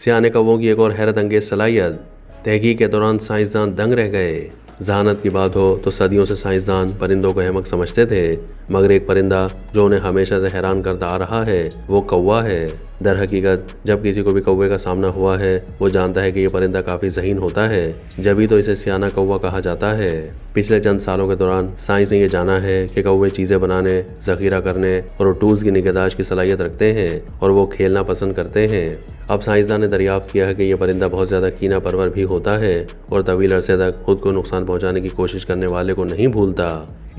सियाने कौवों की एक और हैरत अंगेज सलाहियत। तहकीक के दौरान साइंसदान दंग रह गए। जहानत की बात हो तो सदियों से साइंसदान परिंदों को अहमक समझते थे, मगर एक परिंदा जो उन्हें हमेशा से हैरान करता आ रहा है वो कौवा है। दर हकीकत जब किसी को भी कौवे का सामना हुआ है वो जानता है कि ये परिंदा काफ़ी ज़हीन होता है, जब ही तो इसे सियाना कौवा कहा जाता है। पिछले चंद सालों के दौरान साइंस ने ये जाना है कि कौवे चीज़ें बनाने, ज़ख़ीरा करने और टूल्स की निगहदाश्त की सलाहियत रखते हैं और वो खेलना पसंद करते हैं। अब साइंसदान ने दरियाफ्त किया है कि यह परिंदा बहुत ज़्यादा कीना परवर भी होता है और तवील अरसे तक खुद को नुकसान पहुंचाने की कोशिश करने वाले को नहीं भूलता।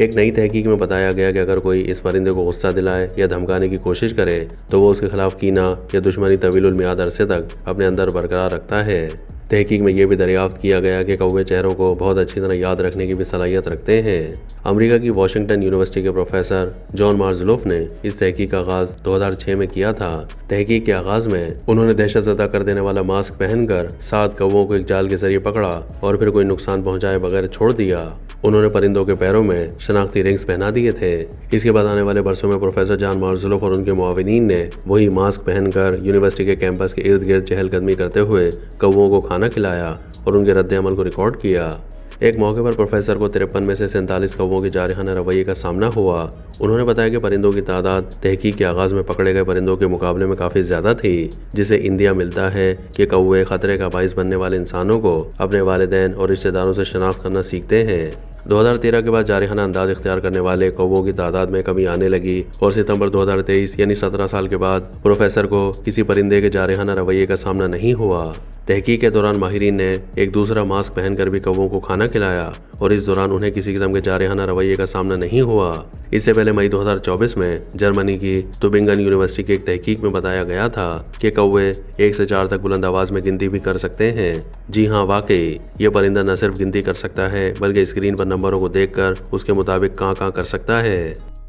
एक नई तहकीक में बताया गया कि अगर कोई इस परिंदे को गुस्सा दिलाए या धमकाने की कोशिश करे तो वो उसके खिलाफ कीना या दुश्मनी तवील मियाद अरसे तक अपने अंदर बरकरार रखता है। तहकीक में यह भी दरियाफ्त किया गया कि कौवे चेहरों को बहुत अच्छी तरह याद रखने की भी सलाहियत रखते हैं। अमेरिका की वाशिंगटन यूनिवर्सिटी के प्रोफेसर जॉन मार्ज़ुलोफ ने इस तहकीक का आगाज 2006 में किया था। तहकीक के आगाज में उन्होंने दहशतज़दा कर देने वाला मास्क पहनकर 7 कौवों को एक जाल के जरिए पकड़ा और फिर कोई नुकसान पहुंचाए बगैर छोड़ दिया। उन्होंने परिंदों के पैरों में शनाख्ती रिंग्स पहना दिए थे। इसके बाद आने वाले बरसों में प्रोफेसर जॉन मार्ज़ुलोफ और उनके मुआविनीन ने वही मास्क पहनकर यूनिवर्सिटी के कैंपस के इर्द गिर्द चहलकदमी करते हुए कौवों को खाना खिलाया और उनके रद्द अमल को रिकॉर्ड किया। एक मौके पर प्रोफेसर को 53 में से 47 कौवों के जारहाना रवैये का सामना हुआ। उन्होंने बताया कि परिंदों की तादाद तहकीक के आगाज में पकड़े गए परिंदों के मुकाबले में काफ़ी ज़्यादा थी, जिसे इंदिया मिलता है कि कौवे खतरे का बाइस बनने वाले इंसानों को अपने वालिदैन और रिश्तेदारों से शनाख्त करना सीखते हैं। 2013 के बाद जारहाना अंदाज इख्तियार करने वाले कौवों की तादाद में कमी आने लगी और सितंबर 2023 यानी 17 साल के बाद प्रोफेसर को किसी परिंदे के जारहाना रवैये का सामना नहीं हुआ। तहकीक के दौरान माहिरीन ने एक दूसरा मास्क पहनकर भी कौवों को खाना खिलाया और इस दौरान उन्हें किसी किस्म के जारहाना रवैये का सामना नहीं हुआ। इससे पहले मई 2024 में जर्मनी की तुबिंगन यूनिवर्सिटी की एक तहकीक में बताया गया था कि कौवे 1 से 4 तक बुलंद आवाज में गिनती भी कर सकते हैं। जी हाँ, वाकई ये परिंदा न सिर्फ गिनती कर सकता है बल्कि स्क्रीन पर नंबरों को देखकर उसके मुताबिक काँ काँ कर सकता है।